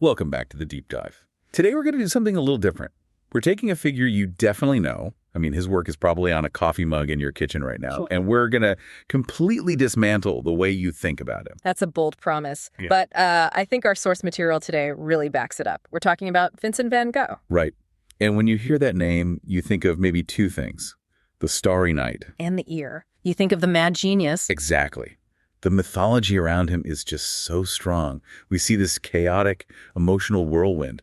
Welcome back to the Deep Dive. Today we're going to do something a little different. We're taking a figure you definitely know. I mean, his work is probably on a coffee mug in your kitchen right now. Sure. And we're going to completely dismantle the way you think about him. That's a bold promise. Yeah. But I think our source material today really backs it up. We're talking about Vincent van Gogh. Right. And when you hear that name, you think of maybe two things. The Starry Night. And the ear. You think of the mad genius. Exactly. The mythology around him is just so strong. We see this chaotic, emotional whirlwind.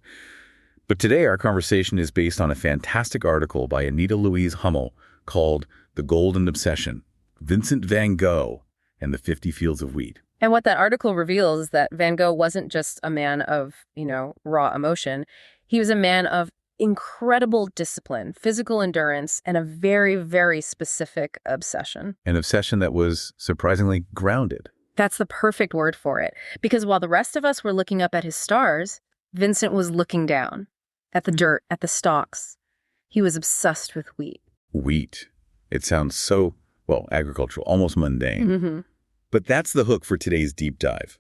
But today our conversation is based on a fantastic article by Anita Louise Hummel called The Golden Obsession, Vincent van Gogh and the 50 Fields of Wheat. And what that article reveals is that Van Gogh wasn't just a man of, raw emotion. He was a man of incredible discipline, physical endurance, and a very, very specific obsession. An obsession that was surprisingly grounded. That's the perfect word for it. Because while the rest of us were looking up at his stars, Vincent was looking down. At the dirt, at the stalks. He was obsessed with wheat. Wheat. It sounds so, agricultural, almost mundane. Mm-hmm. But that's the hook for today's deep dive.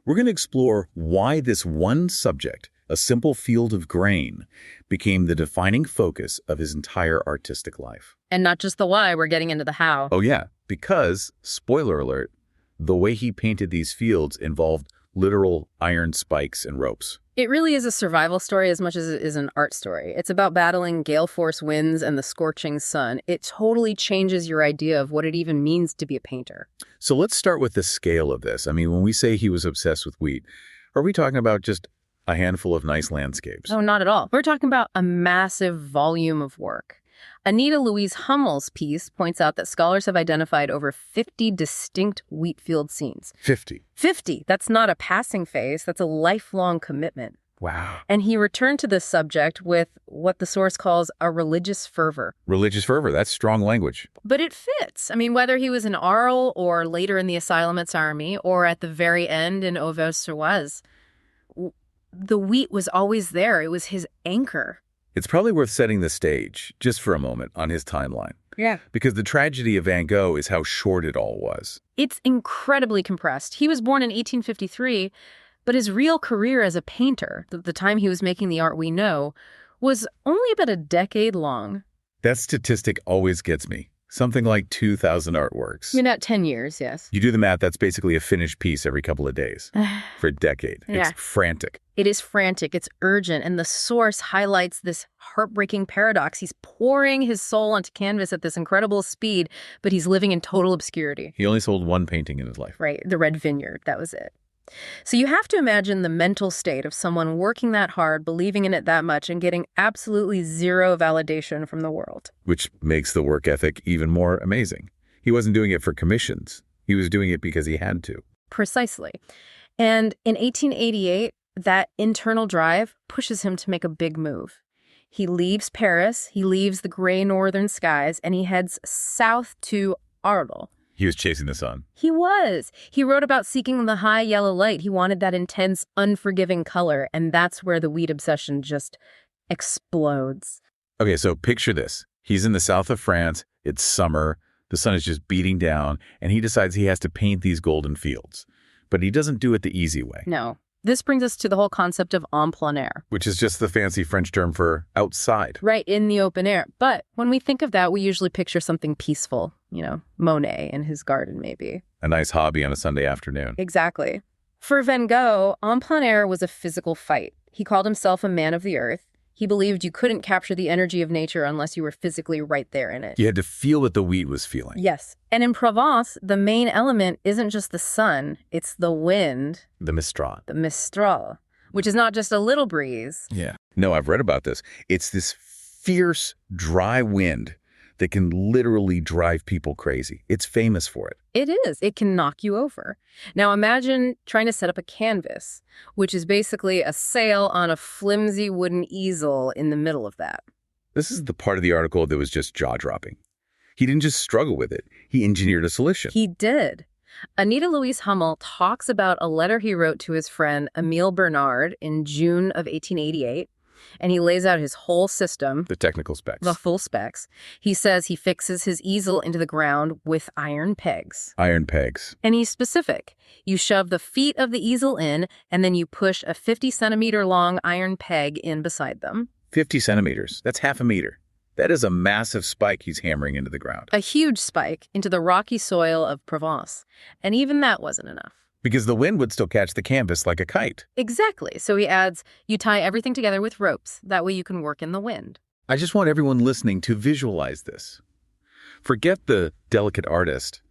We're going to explore why this one subject, a simple field of grain, became the defining focus of his entire artistic life. And not just the why, we're getting into the how. Oh yeah, because, spoiler alert, the way he painted these fields involved literal iron spikes and ropes. It really is a survival story as much as it is an art story. It's about battling gale force winds and the scorching sun. It totally changes your idea of what it even means to be a painter. So let's start with the scale of this. I mean, when we say he was obsessed with wheat, are we talking about just a handful of nice landscapes? No, not at all. We're talking about a massive volume of work. Anita Louise Hummel's piece points out that scholars have identified over 50 distinct Wheatfield scenes. 50? 50. That's not a passing phase. That's a lifelong commitment. Wow. And he returned to this subject with what the source calls a religious fervor. Religious fervor. That's strong language. But it fits. I mean, whether he was in Arles or later in the asylum at Sarmi or at the very end in Auvers-sur-Oise, the wheat was always there. It was his anchor. It's probably worth setting the stage, just for a moment, on his timeline. Yeah. Because the tragedy of Van Gogh is how short it all was. It's incredibly compressed. He was born in 1853, but his real career as a painter, the time he was making the art we know, was only about a decade long. That statistic always gets me. Something like 2,000 artworks. I mean, at 10 years, yes. You do the math, that's basically a finished piece every couple of days. For a decade. Yeah. It's frantic. It is frantic. It's urgent. And the source highlights this heartbreaking paradox. He's pouring his soul onto canvas at this incredible speed, but he's living in total obscurity. He only sold one painting in his life. Right. The Red Vineyard. That was it. So you have to imagine the mental state of someone working that hard, believing in it that much, and getting absolutely zero validation from the world. Which makes the work ethic even more amazing. He wasn't doing it for commissions. He was doing it because he had to. Precisely. And in 1888, that internal drive pushes him to make a big move. He leaves Paris, he leaves the gray northern skies, and he heads south to Arles. He was chasing the sun. He was. He wrote about seeking the high yellow light. He wanted that intense, unforgiving color, and that's where the wheat obsession just explodes. Okay, so picture this. He's in the south of France. It's summer. The sun is just beating down, and he decides he has to paint these golden fields. But he doesn't do it the easy way. No. This brings us to the whole concept of en plein air. Which is just the fancy French term for outside. Right, in the open air. But when we think of that, we usually picture something peaceful. Monet in his garden, maybe. A nice hobby on a Sunday afternoon. Exactly. For Van Gogh, en plein air was a physical fight. He called himself a man of the earth. He believed you couldn't capture the energy of nature unless you were physically right there in it. You had to feel what the wheat was feeling. Yes. And in Provence, the main element isn't just the sun, it's the wind. The Mistral. The Mistral, which is not just a little breeze. Yeah. No, I've read about this. It's this fierce, dry wind that can literally drive people crazy. It's famous for it. It is. It can knock you over. Now imagine trying to set up a canvas, which is basically a sail on a flimsy wooden easel in the middle of that. This is the part of the article that was just jaw-dropping. He didn't just struggle with it. He engineered a solution. He did. Anita Louise Hummel talks about a letter he wrote to his friend Emile Bernard in June of 1888. And he lays out his whole system, The technical specs. the full specs. He says he fixes his easel into the ground with iron pegs. Iron pegs. And he's specific. You shove the feet of the easel in, and then you push a 50-centimeter long iron peg in beside them. 50 centimeters. That's half a meter. That is a massive spike he's hammering into the ground. A huge spike into the rocky soil of Provence. And even that wasn't enough. Because the wind would still catch the canvas like a kite. Exactly. So he adds, you tie everything together with ropes. That way you can work in the wind. I just want everyone listening to visualize this. Forget the delicate artist.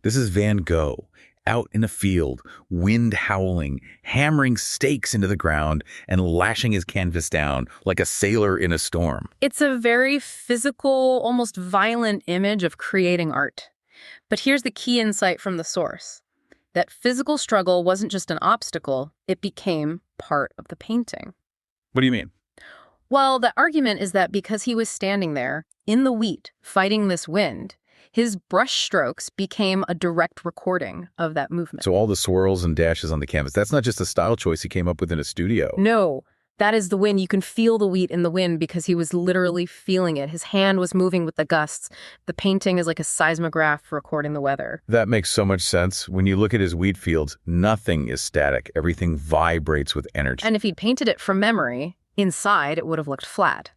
This is Van Gogh, out in a field, wind howling, hammering stakes into the ground and lashing his canvas down like a sailor in a storm. It's a very physical, almost violent image of creating art. But here's the key insight from the source. That physical struggle wasn't just an obstacle, it became part of the painting. What do you mean? Well, the argument is that because he was standing there, in the wheat, fighting this wind, his brush strokes became a direct recording of that movement. So all the swirls and dashes on the canvas, that's not just a style choice he came up with in a studio. No, that is the wind. You can feel the wheat in the wind because he was literally feeling it. His hand was moving with the gusts. The painting is like a seismograph recording the weather. That makes so much sense. When you look at his wheat fields, nothing is static. Everything vibrates with energy. And if he'd painted it from memory, inside it would have looked flat.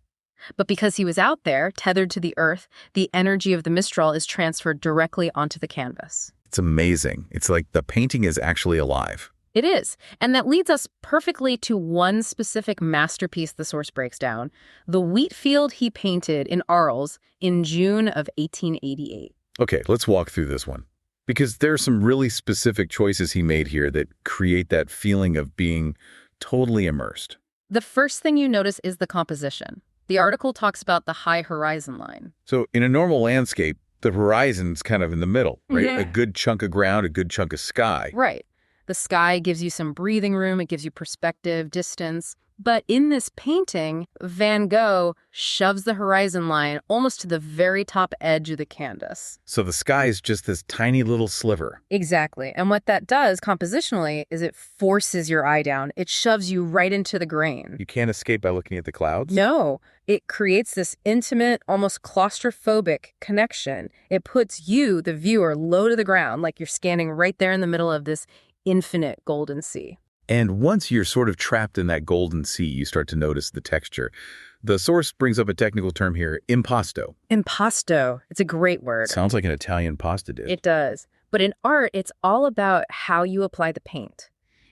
But because he was out there, tethered to the earth, the energy of the Mistral is transferred directly onto the canvas. It's amazing. It's like the painting is actually alive. It is. And that leads us perfectly to one specific masterpiece the source breaks down, the Wheatfield he painted in Arles in June of 1888. Okay, let's walk through this one. Because there are some really specific choices he made here that create that feeling of being totally immersed. The first thing you notice is the composition. The article talks about the high horizon line. So in a normal landscape, the horizon's kind of in the middle, right? Yeah. A good chunk of ground, a good chunk of sky. Right. The sky gives you some breathing room. It gives you perspective, distance. But in this painting, Van Gogh shoves the horizon line almost to the very top edge of the canvas. So the sky is just this tiny little sliver. Exactly. And what that does compositionally is it forces your eye down. It shoves you right into the grain. You can't escape by looking at the clouds? No, it creates this intimate, almost claustrophobic connection. It puts you, the viewer, low to the ground, like you're standing right there in the middle of this infinite golden sea. And once you're sort of trapped in that golden sea, you start to notice the texture. The source brings up a technical term here, impasto. Impasto. It's a great word. Sounds like an Italian pasta dish. It does. But in art, it's all about how you apply the paint.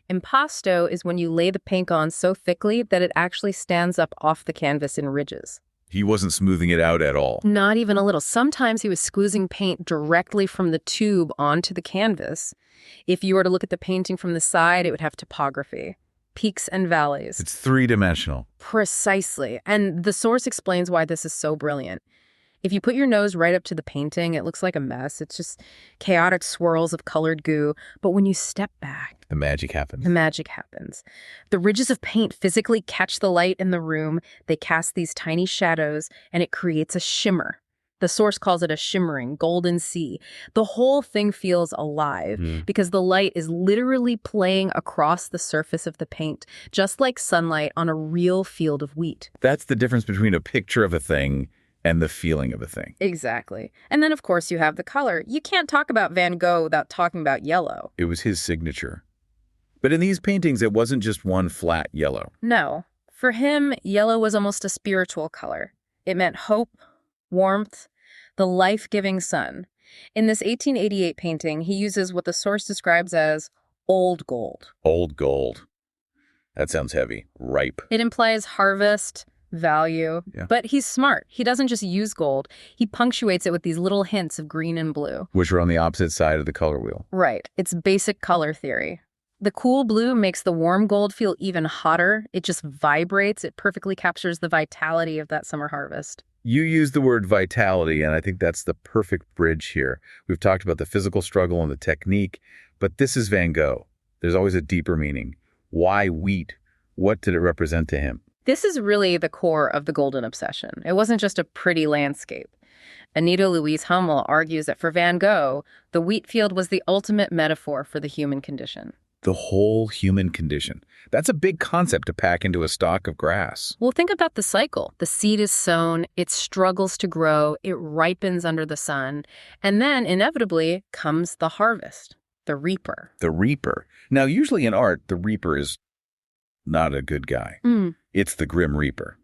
Impasto is when you lay the paint on so thickly that it actually stands up off the canvas in ridges. He wasn't smoothing it out at all. Not even a little. Sometimes he was squeezing paint directly from the tube onto the canvas. If you were to look at the painting from the side, it would have topography, peaks and valleys. It's three-dimensional. Precisely. And the source explains why this is so brilliant. If you put your nose right up to the painting, it looks like a mess. It's just chaotic swirls of colored goo. But when you step back, The magic happens. the magic happens. The ridges of paint physically catch the light in the room. They cast these tiny shadows, and it creates a shimmer. The source calls it a shimmering golden sea. The whole thing feels alive because the light is literally playing across the surface of the paint, just like sunlight on a real field of wheat. That's the difference between a picture of a thing and the feeling of a thing. Exactly. And then, of course, you have the color. You can't talk about Van Gogh without talking about yellow. It was his signature. But in these paintings, it wasn't just one flat yellow. No. For him, yellow was almost a spiritual color. It meant hope, warmth, the life-giving sun. In this 1888 painting, he uses what the source describes as old gold. Old gold. That sounds heavy. Ripe. It implies harvest, value. Yeah. But he's smart. He doesn't just use gold. He punctuates it with these little hints of green and blue. Which are on the opposite side of the color wheel. Right. It's basic color theory. The cool blue makes the warm gold feel even hotter. It just vibrates. It perfectly captures the vitality of that summer harvest. You use the word vitality, and I think that's the perfect bridge here. We've talked about the physical struggle and the technique, but this is Van Gogh. There's always a deeper meaning. Why wheat? What did it represent to him? This is really the core of the golden obsession. It wasn't just a pretty landscape. Anita Louise Hummel argues that for Van Gogh, the wheat field was the ultimate metaphor for the human condition. The whole human condition. That's a big concept to pack into a stalk of grass. Well, think about the cycle. The seed is sown, it struggles to grow, it ripens under the sun, and then inevitably comes the harvest, the reaper. The reaper. Now, usually in art, the reaper is not a good guy. It's the grim reaper.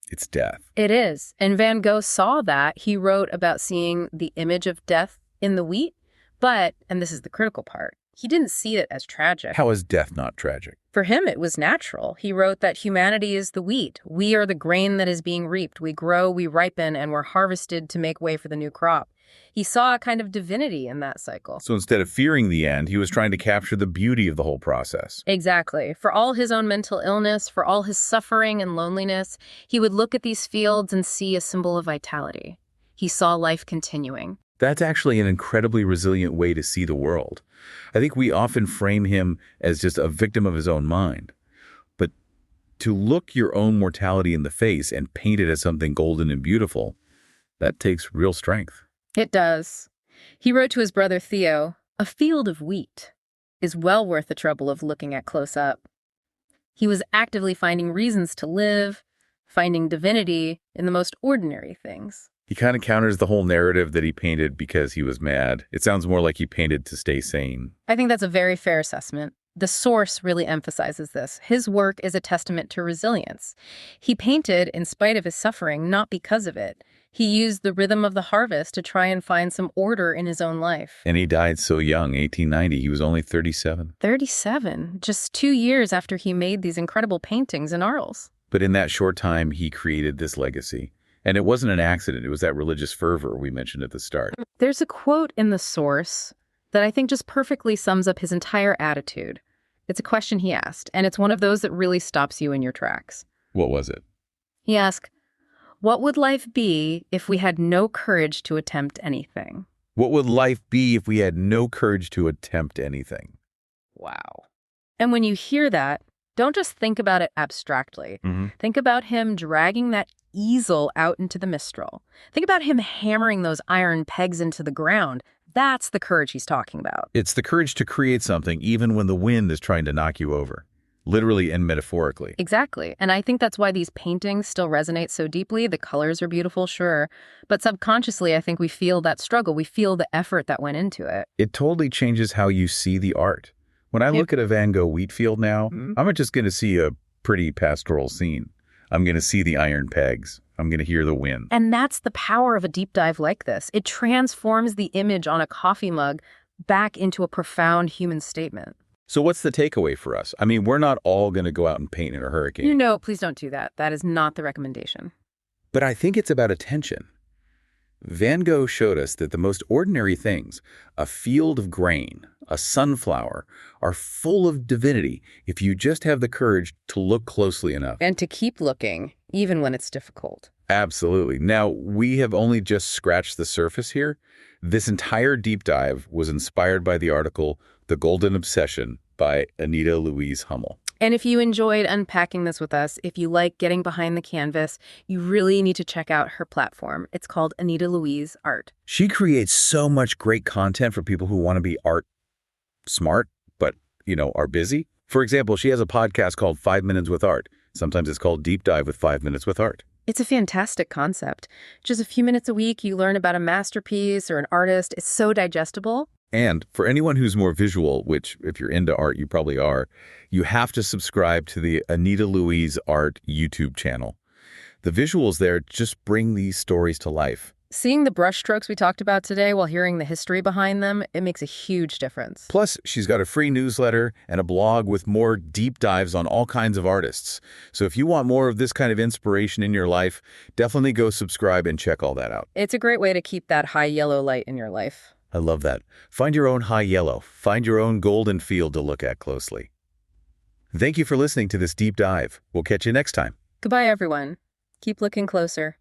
It's death. It is. And Van Gogh saw that. He wrote about seeing the image of death in the wheat, but, and this is the critical part, he didn't see it as tragic. How is death not tragic? For him, it was natural. He wrote that humanity is the wheat. We are the grain that is being reaped. We grow, we ripen, and we're harvested to make way for the new crop. He saw a kind of divinity in that cycle. So instead of fearing the end, he was trying to capture the beauty of the whole process. Exactly. For all his own mental illness, for all his suffering and loneliness, he would look at these fields and see a symbol of vitality. He saw life continuing. That's actually an incredibly resilient way to see the world. I think we often frame him as just a victim of his own mind. But to look your own mortality in the face and paint it as something golden and beautiful, that takes real strength. It does. He wrote to his brother Theo, "A field of wheat is well worth the trouble of looking at close up." He was actively finding reasons to live, finding divinity in the most ordinary things. He kind of counters the whole narrative that he painted because he was mad. It sounds more like he painted to stay sane. I think that's a very fair assessment. The source really emphasizes this. His work is a testament to resilience. He painted in spite of his suffering, not because of it. He used the rhythm of the harvest to try and find some order in his own life. And he died so young, 1890. He was only 37. 37, just 2 years after he made these incredible paintings in Arles. But in that short time, he created this legacy. And it wasn't an accident. It was that religious fervor we mentioned at the start. There's a quote in the source that I think just perfectly sums up his entire attitude. It's a question he asked, and it's one of those that really stops you in your tracks. What was it? He asked, "What would life be if we had no courage to attempt anything?" What would life be if we had no courage to attempt anything? Wow. And when you hear that, don't just think about it abstractly. Think about him dragging that easel out into the mistral. Think about him hammering those iron pegs into the ground. That's the courage he's talking about. It's the courage to create something even when the wind is trying to knock you over, literally and metaphorically. Exactly. And I think that's why these paintings still resonate so deeply. The colors are beautiful, sure. But subconsciously, I think we feel that struggle. We feel the effort that went into it. It totally changes how you see the art. When I look at a Van Gogh Wheatfield now, I'm not just going to see a pretty pastoral scene. I'm going to see the iron pegs. I'm going to hear the wind. And that's the power of a deep dive like this. It transforms the image on a coffee mug back into a profound human statement. So what's the takeaway for us? I mean, we're not all going to go out and paint in a hurricane. No, please don't do that. That is not the recommendation. But I think it's about attention. Van Gogh showed us that the most ordinary things, a field of grain, a sunflower, are full of divinity if you just have the courage to look closely enough. And to keep looking, even when it's difficult. Absolutely. Now, we have only just scratched the surface here. This entire deep dive was inspired by the article, The Golden Obsession by Anita Louise Hummel. And if you enjoyed unpacking this with us, if you like getting behind the canvas, you really need to check out her platform. It's called Anita Louise Art. She creates so much great content for people who want to be art smart, but, are busy. For example, she has a podcast called 5 Minutes with Art. Sometimes it's called Deep Dive with 5 Minutes with Art. It's a fantastic concept. Just a few minutes a week, you learn about a masterpiece or an artist. It's so digestible. And for anyone who's more visual, which if you're into art, you probably are, you have to subscribe to the Anita Louise Art YouTube channel. The visuals there just bring these stories to life. Seeing the brushstrokes we talked about today while hearing the history behind them, it makes a huge difference. Plus, she's got a free newsletter and a blog with more deep dives on all kinds of artists. So if you want more of this kind of inspiration in your life, definitely go subscribe and check all that out. It's a great way to keep that high yellow light in your life. I love that. Find your own high yellow. Find your own golden field to look at closely. Thank you for listening to this deep dive. We'll catch you next time. Goodbye, everyone. Keep looking closer.